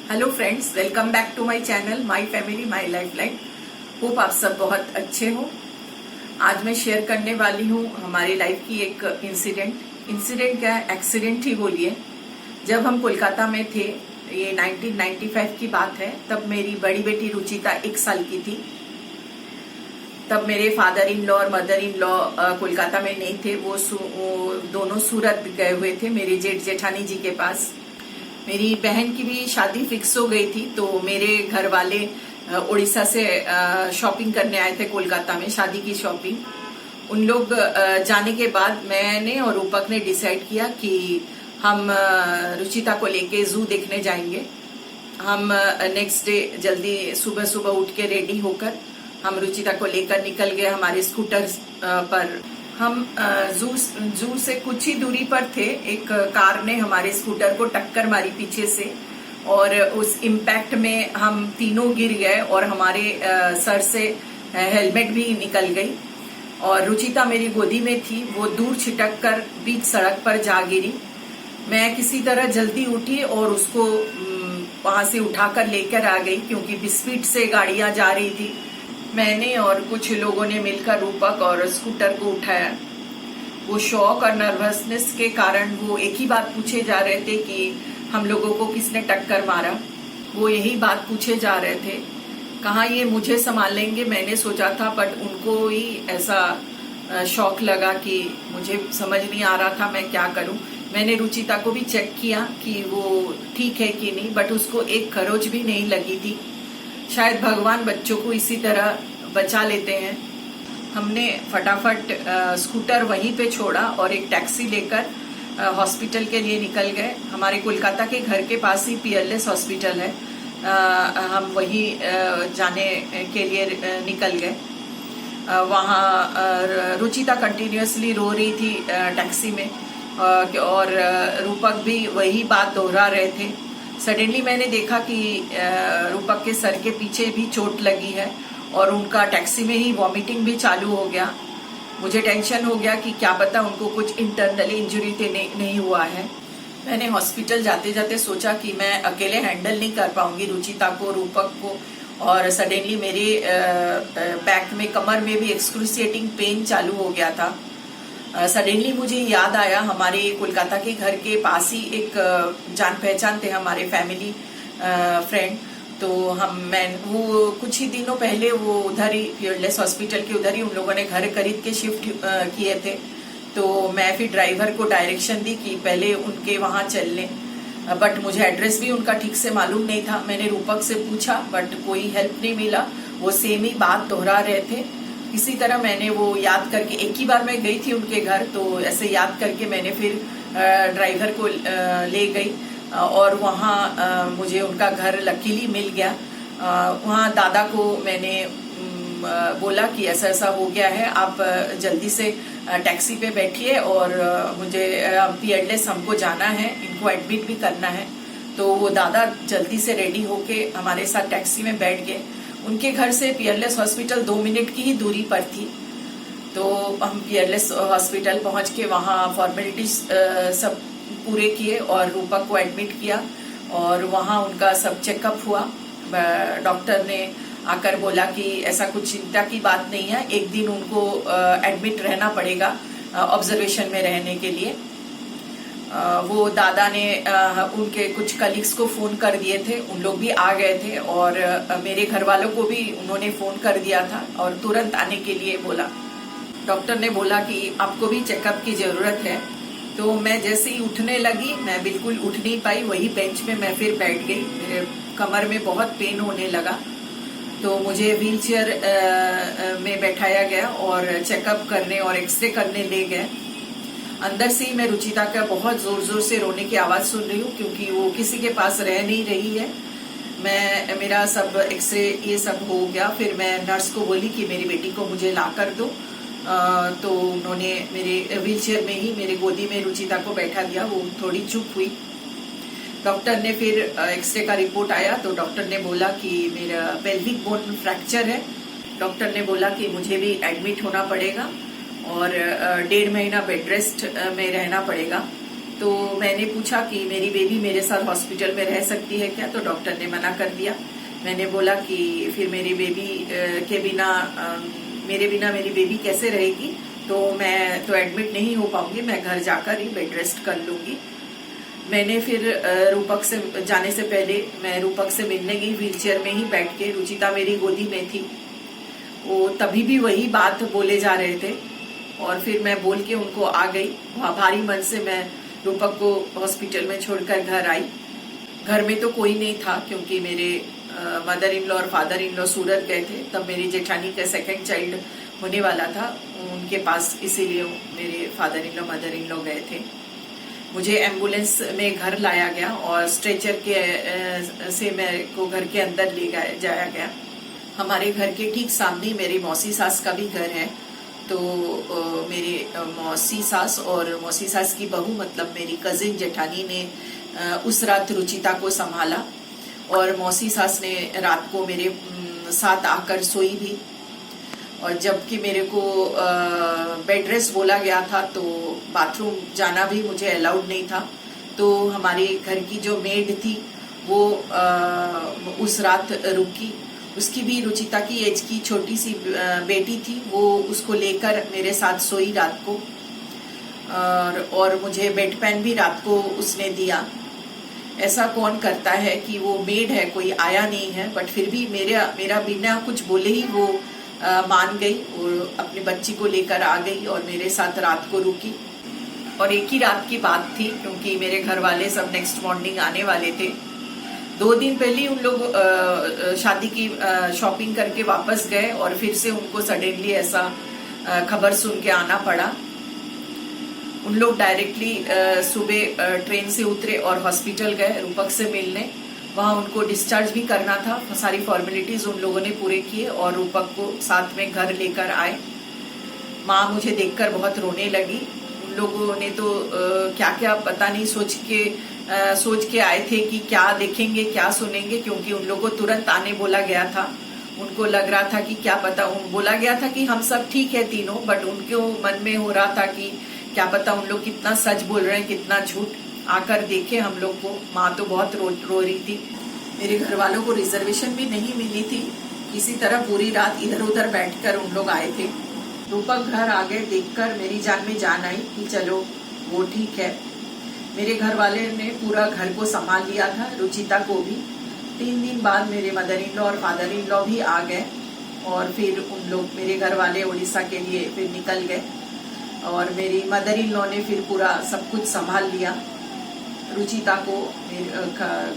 Hello friends, welcome back to my channel my family my lifeline. Hope आप सब बहुत अच्छे हो। आज मैं शेयर करने वाली हूँ हमारी लाइफ की एक इंसिडेंट क्या है, एक्सीडेंट ही बोलिए। जब हम कोलकाता में थे, ये 1995 की बात है, तब मेरी बड़ी बेटी रुचिता 1 साल की थी। तब मेरे फादर इन लॉ और मदर इन लॉ कोलकाता में नहीं थे, वो दोनों सूरत गए हुए थे मेरे जेठ जेठानी जी के पास। मेरी बहन की भी शादी फिक्स हो गई थी, तो मेरे घर वाले उड़ीसा से शॉपिंग करने आए थे कोलकाता में, शादी की शॉपिंग। उन लोग जाने के बाद मैंने और रूपक ने डिसाइड किया कि हम रुचिता को लेके जू देखने जाएंगे। हम नेक्स्ट डे जल्दी सुबह सुबह उठ के रेडी होकर हम रुचिता को लेकर निकल गए हमारे स्कूटर पर। हम जू से कुछ ही दूरी पर थे, एक कार ने हमारे स्कूटर को टक्कर मारी पीछे से, और उस इम्पैक्ट में हम तीनों गिर गए और हमारे सर से हेलमेट भी निकल गई। और रुचिता मेरी गोदी में थी, वो दूर छिटक कर बीच सड़क पर जा गिरी। मैं किसी तरह जल्दी उठी और उसको वहां से उठाकर लेकर आ गई, क्योंकि स्पीड से गाड़ियां जा रही थी। मैंने और कुछ लोगों ने मिलकर रूपक और स्कूटर को उठाया। वो शॉक और नर्वसनेस के कारण वो एक ही बात पूछे जा रहे थे कि हम लोगों को किसने टक्कर मारा। वो यही बात पूछे जा रहे थे, कहाँ ये मुझे संभाल लेंगे, मैंने सोचा था, बट उनको ही ऐसा शॉक लगा कि मुझे समझ नहीं आ रहा था मैं क्या करूं। मैंने रुचिता को भी चेक किया कि वो ठीक है कि नहीं, बट उसको एक खरोच भी नहीं लगी थी। शायद भगवान बच्चों को इसी तरह बचा लेते हैं। हमने फटाफट स्कूटर वहीं पे छोड़ा और एक टैक्सी लेकर हॉस्पिटल के लिए निकल गए। हमारे कोलकाता के घर के पास ही पीयरलेस हॉस्पिटल है, हम वहीं जाने के लिए निकल गए। वहाँ रुचिता कंटिन्यूअसली रो रही थी टैक्सी में, और रूपक भी वही बात दोहरा रहे थे। सडनली मैंने देखा कि रूपक के सर के पीछे भी चोट लगी है और उनका टैक्सी में ही वॉमिटिंग भी चालू हो गया। मुझे टेंशन हो गया कि क्या पता उनको कुछ इंटरनल इंजरी तो नहीं हुआ है। मैंने हॉस्पिटल जाते जाते सोचा कि मैं अकेले हैंडल नहीं कर पाऊंगी रुचिता को, रूपक को, और सडनली मेरे बैक में, कमर में भी एक्सक्रूसिएटिंग पेन चालू हो गया था। सडनली मुझे याद आया, हमारे कोलकाता के घर के पास ही एक जान पहचान थे हमारे फैमिली फ्रेंड। तो वो कुछ ही दिनों पहले वो उधर ही पीयरलेस हॉस्पिटल के उधर ही उन लोगों ने घर खरीद के शिफ्ट किए थे। तो मैं फिर ड्राइवर को डायरेक्शन दी कि पहले उनके वहां चल लें, बट मुझे एड्रेस भी उनका ठीक से मालूम नहीं था। मैंने रूपक से पूछा, बट कोई हेल्प नहीं मिला, वो सेम ही बात दोहरा रहे थे। इसी तरह मैंने वो याद करके, एक ही बार मैं गई थी उनके घर, तो ऐसे याद करके मैंने फिर ड्राइवर को ले गई और वहाँ मुझे उनका घर लकीली मिल गया। वहाँ दादा को मैंने बोला कि ऐसा ऐसा हो गया है, आप जल्दी से टैक्सी पे बैठिए और मुझे पीयरलेस हमको जाना है, इनको एडमिट भी करना है। तो वो दादा जल्दी से रेडी होके हमारे साथ टैक्सी में बैठ गए। उनके घर से पीयरलेस हॉस्पिटल 2 मिनट की ही दूरी पर थी। तो हम पीयरलेस हॉस्पिटल पहुंच के वहाँ फॉर्मेलिटीज सब पूरे किए और रूपक को एडमिट किया, और वहाँ उनका सब चेकअप हुआ। डॉक्टर ने आकर बोला कि ऐसा कुछ चिंता की बात नहीं है, एक दिन उनको एडमिट रहना पड़ेगा ऑब्जर्वेशन में रहने के लिए। वो दादा ने उनके कुछ कलीग्स को फोन कर दिए थे, उन लोग भी आ गए थे, और मेरे घर वालों को भी उन्होंने फोन कर दिया था और तुरंत आने के लिए बोला। डॉक्टर ने बोला कि आपको भी चेकअप की जरूरत है। तो मैं जैसे ही उठने लगी, मैं बिल्कुल उठ नहीं पाई, वही बेंच में मैं फिर बैठ गई। मेरे कमर में बहुत पेन होने लगा, तो मुझे व्हील चेयर में बैठाया गया और चेकअप करने और एक्सरे करने ले गए। अंदर से ही मैं रुचिता का बहुत जोर जोर से रोने की आवाज सुन रही हूँ, क्योंकि वो किसी के पास रह नहीं रही है। मेरा सब एक्सरे ये सब हो गया। फिर मैं नर्स को बोली कि मेरी बेटी को मुझे ला कर दो, तो उन्होंने मेरे व्हील चेयर में ही मेरे गोदी में रुचिता को बैठा दिया। वो थोड़ी चुप हुई। डॉक्टर ने फिर एक्सरे का रिपोर्ट आया, तो डॉक्टर ने बोला कि मेरा पेल्विक बोन फ्रैक्चर है। डॉक्टर ने बोला कि मुझे भी एडमिट होना पड़ेगा और 1.5 महीना बेड रेस्ट में रहना पड़ेगा। तो मैंने पूछा कि मेरी बेबी मेरे साथ हॉस्पिटल में रह सकती है क्या, तो डॉक्टर ने मना कर दिया। मैंने बोला कि फिर मेरी बेबी के बिना मेरे बिना मेरी बेबी कैसे रहेगी, तो मैं तो एडमिट नहीं हो पाऊंगी, मैं घर जाकर ही बेड रेस्ट कर लूंगी। मैंने फिर रूपक से जाने से पहले मैं रूपक से मिलने गई, व्हीलचेयर में ही बैठ के। रुचिता मेरी गोदी में थी, वो तभी भी वही बात बोले जा रहे थे और फिर मैं बोल के उनको आ गई। भारी मन से मैं रूपक को हॉस्पिटल में छोड़कर घर आई। घर में तो कोई नहीं था क्योंकि मेरे मदर इन लॉ और फादर इन लॉ सूरत गए थे। तब मेरी जेठानी का सेकंड चाइल्ड होने वाला था उनके पास, इसीलिए मेरे father in law mother in law गए थे। मुझे एम्बुलेंस में घर लाया गया और स्ट्रेचर के से मेरे को घर के अंदर ले जाया गया। हमारे घर के ठीक सामने मेरी मौसी सास का भी घर है, तो मेरे मौसी सास और मौसी सास की बहू मतलब मेरी कजिन जेठानी ने उस रात रुचिता को संभाला और मौसी सास ने रात को मेरे साथ आकर सोई भी। और जबकि मेरे को बेड रेस्ट बोला गया था तो बाथरूम जाना भी मुझे अलाउड नहीं था। तो हमारे घर की जो मेड थी वो उस रात रुकी। उसकी भी रुचिता की एज की छोटी सी बेटी थी, वो उसको लेकर मेरे साथ सोई रात को। और मुझे बेड पैन भी रात को उसने दिया। ऐसा कौन करता है कि वो मेड है, कोई आया नहीं है, बट फिर भी मेरा बिना कुछ बोले ही वो मान गई और अपनी बच्ची को लेकर आ गई और मेरे साथ रात को रुकी। और एक ही रात की बात थी क्योंकि मेरे घर वाले सब नेक्स्ट मॉर्निंग आने वाले थे। 2 दिन पहले उन लोग शादी की शॉपिंग करके वापस गए और फिर से उनको सडनली ऐसा खबर सुन के आना पड़ा। उन लोग डायरेक्टली सुबह ट्रेन से उतरे और हॉस्पिटल गए रूपक से मिलने। वहां उनको डिस्चार्ज भी करना था, सारी फॉर्मेलिटीज उन लोगों ने पूरे किए और रूपक को साथ में घर लेकर आए। माँ मुझे देखकर बहुत रोने लगी। उन लोगों ने तो क्या क्या पता नहीं सोच के आए थे कि क्या देखेंगे क्या सुनेंगे, क्योंकि उन लोगों को तुरंत आने बोला गया था। उनको लग रहा था कि क्या पता, बोला गया था कि हम सब ठीक है तीनों, बट उनके मन में हो रहा था कि क्या पता उन लोग कितना सच बोल रहे हैं कितना झूठ। आकर देखे हम लोग को। माँ तो बहुत रो रही थी। मेरे घर वालों को रिजर्वेशन भी नहीं मिली थी, किसी तरह पूरी रात इधर उधर बैठकर उन लोग आए थे। रूपक घर आ गए, देखकर मेरी जान में जान आई कि चलो वो ठीक है। मेरे घर वाले ने पूरा घर को संभाल लिया था, रुचिता को भी। 3 दिन बाद मेरे मदर इन लॉ और फादर इन लॉ भी आ गए और फिर उन लोग मेरे घर वाले उड़ीसा के लिए फिर निकल गए और मेरी मदर इन लॉ ने फिर पूरा सब कुछ संभाल लिया। रुचिता को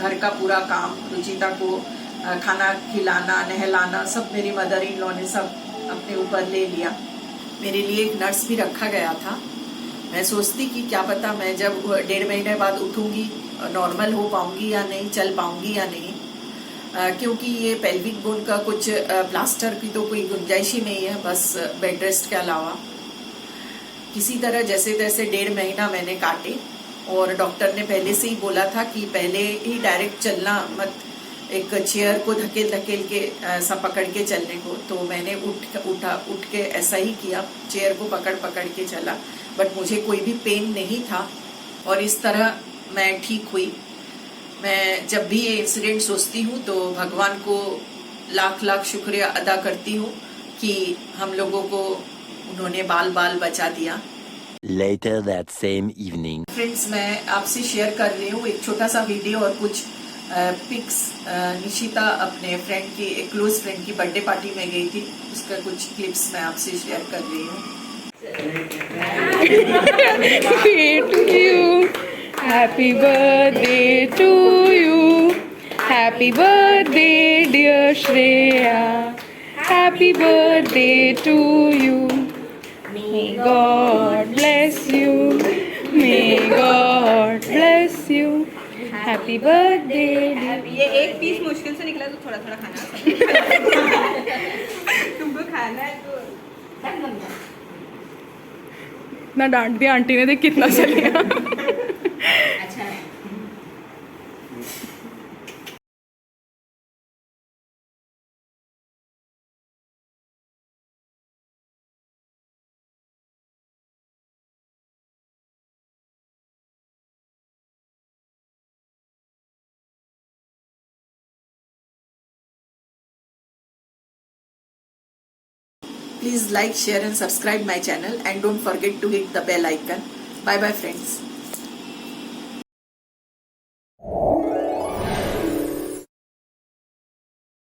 घर का पूरा काम, रुचिता को खाना खिलाना नहलाना सब मेरी मदर इन लॉ ने सब अपने ऊपर ले लिया। मेरे लिए एक नर्स भी रखा गया था। मैं सोचती कि क्या पता मैं जब 1.5 महीने बाद उठूंगी नॉर्मल हो पाऊंगी या नहीं, चल पाऊंगी या नहीं, क्योंकि ये पेल्विक बोन का कुछ प्लास्टर की तो कोई गुंजाइश ही नहीं है, बस बेड रेस्ट के अलावा। किसी तरह जैसे तैसे 1.5 महीना मैंने काटे और डॉक्टर ने पहले से ही बोला था कि पहले ही डायरेक्ट चलना मत, एक चेयर को धकेल के सब पकड़ के चलने को। तो मैंने उठ के ऐसा ही किया, चेयर को पकड़ के चला, बट मुझे कोई भी पेन नहीं था और इस तरह मैं ठीक हुई। मैं जब भी ये इंसिडेंट सोचती हूँ तो भगवान को लाख लाख शुक्रिया अदा करती हूँ कि हम लोगों को उन्होंने बाल बचा दिया। Later that same evening. Friends, मैं आपसे शेयर कर रही हूँ एक छोटा सा वीडियो और कुछ पिक्स। निशिता अपने फ्रेंड की, एक क्लोज फ्रेंड की बर्थडे पार्टी में गई थी, उसका कुछ क्लिप्स मैं आपसे शेयर कर रही हूँ। Happy birthday to you. Happy birthday dear Shreya. Happy birthday to you. May God bless you. May God bless you. Happy birthday. ये एक पीस मुश्किल से निकला तो थोड़ा थोड़ा खाना तुमको खाना है तो ना डांट दिया आंटी ने, देख कितना चलिया। please like, share and subscribe my channel and don't forget to hit the bell icon. Bye bye friends.